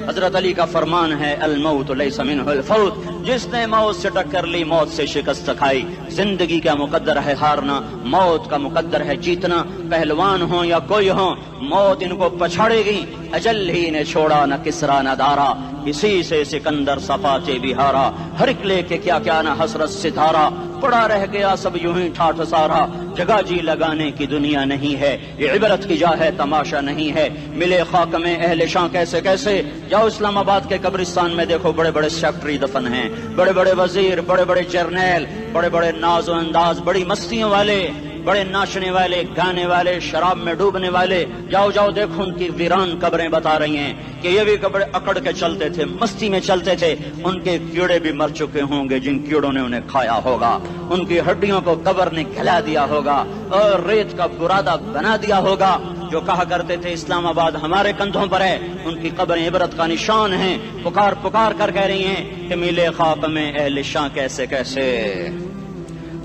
حضرت علی کا فرمان ہے الموت لیس منہ الفوت، جس نے موت سے ٹکر لی موت سے شکست کھائی۔ زندگی کا مقدر ہے ہارنا، موت کا مقدر ہے جیتنا۔ پہلوان ہوں یا کوئی ہوں، موت ان کو پچھاڑے گی۔ اجل ہی نے چھوڑا نہ کسرا نہ دارا، اسی سے سکندر صفاتے بھی ہارا۔ ہر ایک لے کے کیا کیا نہ حسرت ستارہ، پڑا رہ گیا سب یوں ہی ٹھاٹھ سارا۔ جگہ جی لگانے کی دنیا نہیں ہے، یہ عبرت کی جا ہے تماشا نہیں ہے۔ ملے خاک میں اہل شاں کیسے کیسے، جاؤ اسلام آباد کے قبرستان میں دیکھو، بڑے بڑے سیکٹری دفن ہیں، بڑے بڑے وزیر، بڑے بڑے جرنیل، بڑے بڑے ناز و انداز، بڑی مستیوں والے، بڑے ناچنے والے، گانے والے، شراب میں ڈوبنے والے۔ جاؤ جاؤ دیکھو ان کی ویران قبریں بتا رہی ہیں کہ یہ بھی قبر اکڑ کے چلتے تھے، مستی میں چلتے تھے۔ ان کے کیڑے بھی مر چکے ہوں گے جن کیڑوں نے انہیں کھایا ہوگا، ان کی ہڈیوں کو قبر نے کھلا دیا ہوگا اور ریت کا برادہ بنا دیا ہوگا۔ جو کہا کرتے تھے اسلام آباد ہمارے کندھوں پر ہے، ان کی قبریں عبرت کا نشان ہیں۔ پکار پکار کر کہہ رہی ہیں کہ ملے خاک میں اہل شاں کیسے کیسے،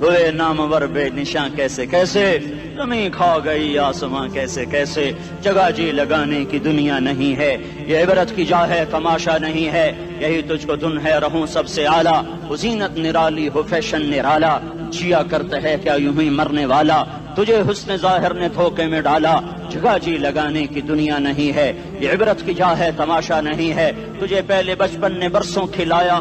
ہوئے نامور بے نشاں کیسے کیسے، زمین کھا گئی آسماں کیسے کیسے۔ جگہ جی لگانے کی دنیا نہیں ہے، یہ عبرت کی جا ہے تماشا نہیں ہے۔ یہی تجھ کو دن ہے رہوں سب سے اعلیٰ، زینت نرالی ہو فیشن نرالا، جیا کرتا ہے کیا یوں ہی مرنے والا، تجھے حسن ظاہر نے دھوکے میں ڈالا۔ جگہ جی لگانے کی دنیا نہیں ہے، یہ عبرت کی جا ہے تماشا نہیں ہے۔ تجھے پہلے بچپن نے برسوں کھلایا،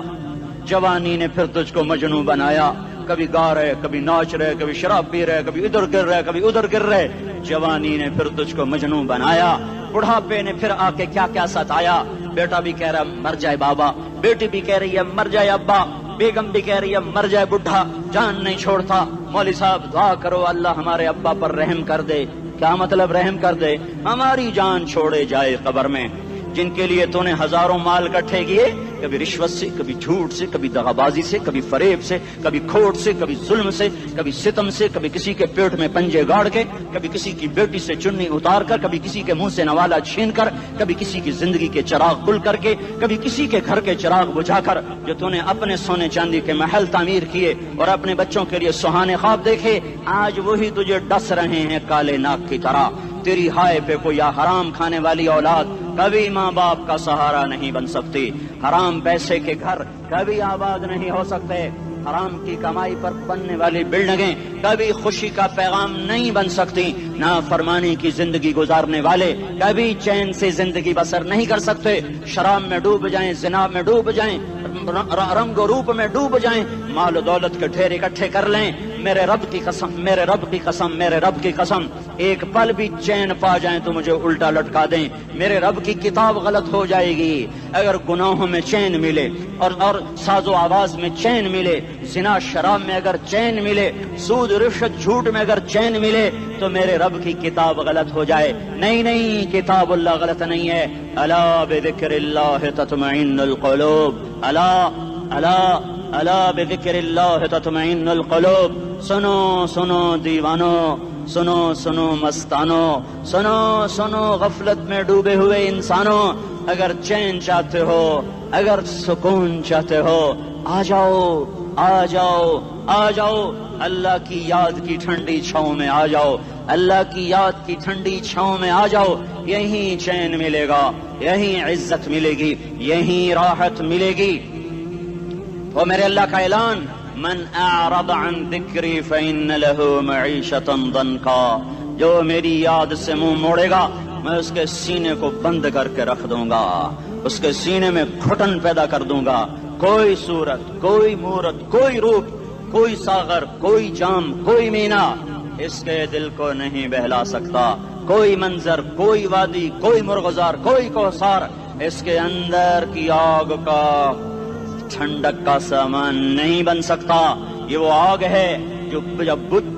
جوانی نے پھر تجھ کو مجنوں بنایا۔ کبھی گا رہے، کبھی ناچ رہے، کبھی شراب پی رہے، کبھی ادھر گر رہے، کبھی ادھر گر رہے۔ جوانی نے پھر تجھ کو مجنوں بنایا، بڑھاپے نے پھر آ کے کیا کیا ستایا۔ بیٹا بھی کہہ رہا مر جائے بابا، بیٹی بھی کہہ رہی ہے مر جائے ابا، بیگم بھی کہہ رہی ہے مر جائے بڈھا، جان نہیں چھوڑتا۔ مولوی صاحب دعا کرو اللہ ہمارے ابا پر رحم کر دے۔ کیا مطلب رحم کر دے؟ ہماری جان چھوڑے جائے قبر میں۔ جن کے لیے تو نے ہزاروں مال اکٹھے کیے، کبھی رشوت سے، کبھی جھوٹ سے، کبھی دغابازی سے، کبھی فریب سے، کبھی کھوٹ سے، کبھی ظلم سے، کبھی ستم سے، کبھی کسی کے پیٹ میں پنجے گاڑ کے، کبھی کسی کی بیٹی سے چنی اتار کر، کبھی کسی کے منہ سے نوالا چھین کر، کبھی کسی کی زندگی کے چراغ گل کر کے، کبھی کسی کے گھر کے چراغ بجھا کر۔ جو تو نے اپنے سونے چاندی کے محل تعمیر کیے اور اپنے بچوں کے لیے سہانے خواب دیکھے، آج وہی تجھے ڈس رہے ہیں کالے ناک کی طرح۔ تیری ہائے پہ کوئی حرام کھانے والی اولاد کبھی ماں باپ کا سہارا نہیں بن سکتی۔ حرام پیسے کے گھر کبھی آباد نہیں ہو سکتے۔ حرام کی کمائی پر بننے والی بلڈنگیں کبھی خوشی کا پیغام نہیں بن سکتی۔ نافرمانی کی زندگی گزارنے والے کبھی چین سے زندگی بسر نہیں کر سکتے۔ شراب میں ڈوب جائیں، زنا میں ڈوب جائیں، رنگ و روپ میں ڈوب جائیں، مال و دولت کے ڈھیر اکٹھے کر لیں، میرے رب کی قسم، میرے رب کی قسم، میرے رب کی قسم، ایک پل بھی چین پا جائیں تو مجھے الٹا لٹکا دیں۔ میرے رب کی کتاب غلط ہو جائے گی اگر گناہوں میں چین ملے اور ساز و آواز میں چین ملے، زنا شراب میں اگر چین ملے، سود رشوت جھوٹ میں اگر چین ملے تو میرے رب کی کتاب غلط ہو جائے۔ نہیں نہیں، کتاب اللہ غلط نہیں ہے۔ الا بذکر اللہ تطمئن القلوب، الا الا الا بذکر اللہ تطمئن القلوب۔ سنو سنو دیوانو، سنو سنو مستانو، سنو سنو غفلت میں ڈوبے ہوئے انسانوں، اگر چین چاہتے ہو، اگر سکون چاہتے ہو، آ جاؤ آ جاؤ آ جاؤ، اللہ کی یاد کی ٹھنڈی چھاؤں میں آ جاؤ، اللہ کی یاد کی ٹھنڈی چھاؤں میں آ جاؤ۔ یہیں چین ملے گا، یہیں عزت ملے گی، یہیں راحت ملے گی۔ وہ میرے اللہ کا اعلان، من اعرض عن ذکری فإن له معیشۃ ضنکا، جو میری یاد سے منہ موڑے گا میں اس کے سینے کو بند کر کے رکھ دوں گا، اس کے سینے میں گھٹن پیدا کر دوں گا۔ کوئی صورت، کوئی مورت، کوئی روپ، کوئی ساغر، کوئی جام، کوئی مینا اس کے دل کو نہیں بہلا سکتا۔ کوئی منظر، کوئی وادی، کوئی مرغزار، کوئی کوثر اس کے اندر کی آگ کا ٹھنڈک کا سامان نہیں بن سکتا۔ یہ وہ آگ ہے جو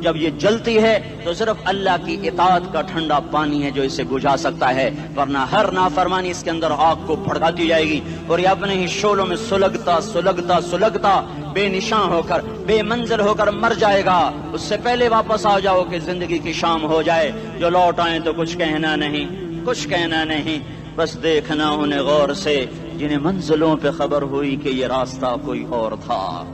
جب یہ جلتی ہے تو صرف اللہ کی اطاعت کا ٹھنڈا پانی ہے جو اسے بجھا سکتا ہے، ورنہ ہر نافرمانی اس کے اندر آگ کو بھڑکاتی جائے گی اور یہ اپنے ہی شعلوں میں سلگتا سلگتا سلگتا بے نشان ہو کر، بے منزل ہو کر مر جائے گا۔ اس سے پہلے واپس آ جاؤ کہ زندگی کی شام ہو جائے۔ جو لوٹ آئیں تو کچھ کہنا نہیں، کچھ کہنا نہیں، بس دیکھنا انہیں غور سے جنہیں منزلوں پہ خبر ہوئی کہ یہ راستہ کوئی اور تھا۔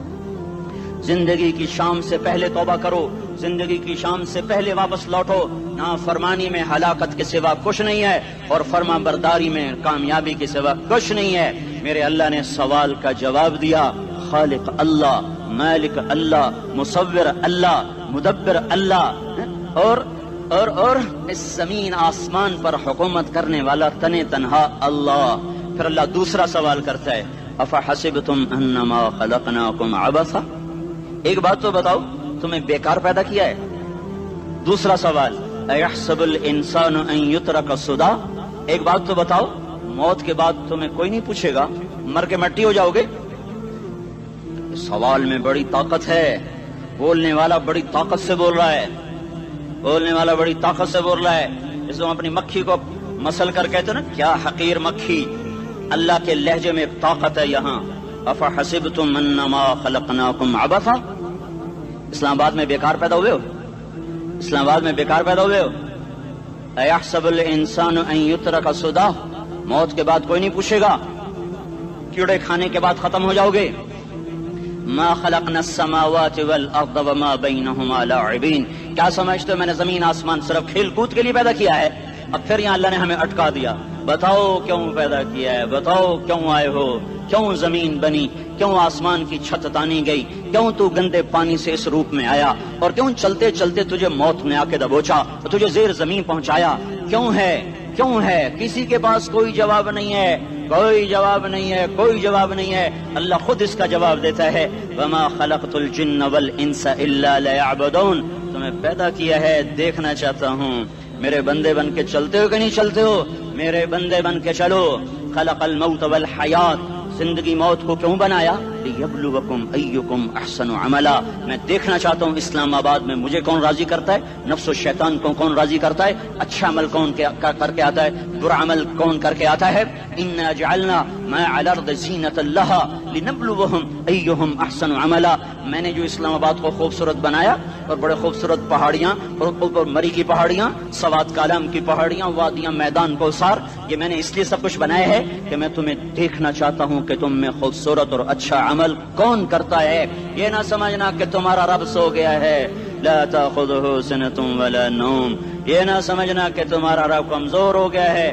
زندگی کی شام سے پہلے توبہ کرو، زندگی کی شام سے پہلے واپس لوٹو. نافرمانی میں ہلاکت کے سوا کچھ نہیں ہے اور فرما برداری میں کامیابی کے سوا کچھ نہیں ہے. میرے اللہ نے سوال کا جواب دیا. خالق اللہ، مالک اللہ، مصور اللہ، مدبر اللہ، اور اس زمین آسمان پر حکومت کرنے والا تنے تنہا اللہ. پھر اللہ دوسرا سوال کرتا ہے، افحسبتم انما خلقناکم عبثا، ایک بات تو بتاؤ تمہیں بیکار پیدا کیا ہے؟ دوسرا سوال، ایحسب الانسان ان یترک سدی، ایک بات تو بتاؤ موت کے بعد تمہیں کوئی نہیں پوچھے گا، مر کے مٹی ہو جاؤ گے؟ سوال میں بڑی طاقت ہے. بولنے والا بڑی طاقت سے بول رہا ہے، بولنے والا بڑی طاقت سے بول رہا ہے. اس کو اپنی مکھی کو مسل کر کہتے نا، کیا حقیر مکھی. اللہ کے لہجے میں ایک طاقت ہے یہاں. افحسبتم انما خلقناکم عبثا، اسلام آباد میں بیکار پیدا ہوئے ہو؟ اسلام آباد میں بیکار پیدا ہوئے ہو؟ ایحسب الانسان ان یترک سدی، موت کے بعد کوئی نہیں پوچھے گا، کیڑے کھانے کے بعد ختم ہو جاؤ گے. ما خلقنا السماوات والارض وما بینہما لاعبین، کیا سمجھتے ہو میں نے زمین آسمان صرف کھیل کود کے لیے پیدا کیا ہے؟ اب پھر یہاں اللہ نے ہمیں اٹکا دیا. بتاؤ کیوں پیدا کیا ہے، بتاؤ کیوں آئے ہو، کیوں زمین بنی، کیوں آسمان کی چھت تانی گئی، کیوں تو گندے پانی سے اس روپ میں آیا، اور کیوں چلتے چلتے تجھے موت نے آ کے دبوچا اور تجھے زیر زمین پہنچایا؟ کیوں ہے، کیوں ہے؟ کسی کے پاس کوئی جواب نہیں ہے، کوئی جواب نہیں ہے، کوئی جواب نہیں ہے. اللہ خود اس کا جواب دیتا ہے، وما خلقت الجن والانس الا لیعبدون، تمہیں پیدا کیا ہے دیکھنا چاہتا ہوں میرے بندے بن کے چلتے ہو کہ نہیں چلتے ہو، میرے بندے بن کے چلو. خلق الموت والحیات، زندگی موت کو کیوں بنایا؟ لیبلوکم ایکم احسن عملا، میں دیکھنا چاہتا ہوں اسلام آباد میں مجھے کون راضی کرتا ہے، نفس و شیطان کو کون راضی کرتا ہے، اچھا عمل کون کر کے آتا ہے، برا عمل کون کر کے آتا ہے. انا جعلنا ما علی الارض زینۃ لہا لنبلوہم ایہم احسن عملا، میں نے جو اسلام آباد کو خوبصورت بنایا اور بڑے خوبصورت پہاڑیاں اور اوپر مری کی پہاڑیاں، سوات کالام کی پہاڑیاں، وادیاں، میدان کوثر، یہ میں نے اس لیے سب کچھ بنایا ہے کہ میں تمہیں دیکھنا چاہتا ہوں کہ تم میں خوبصورت اور اچھا عمل کون کرتا ہے. یہ نہ سمجھنا کہ تمہارا رب سو گیا ہے، لا تاخذہ سنۃ ولا نوم، یہ نہ سمجھنا کہ تمہارا رب کمزور ہو گیا ہے.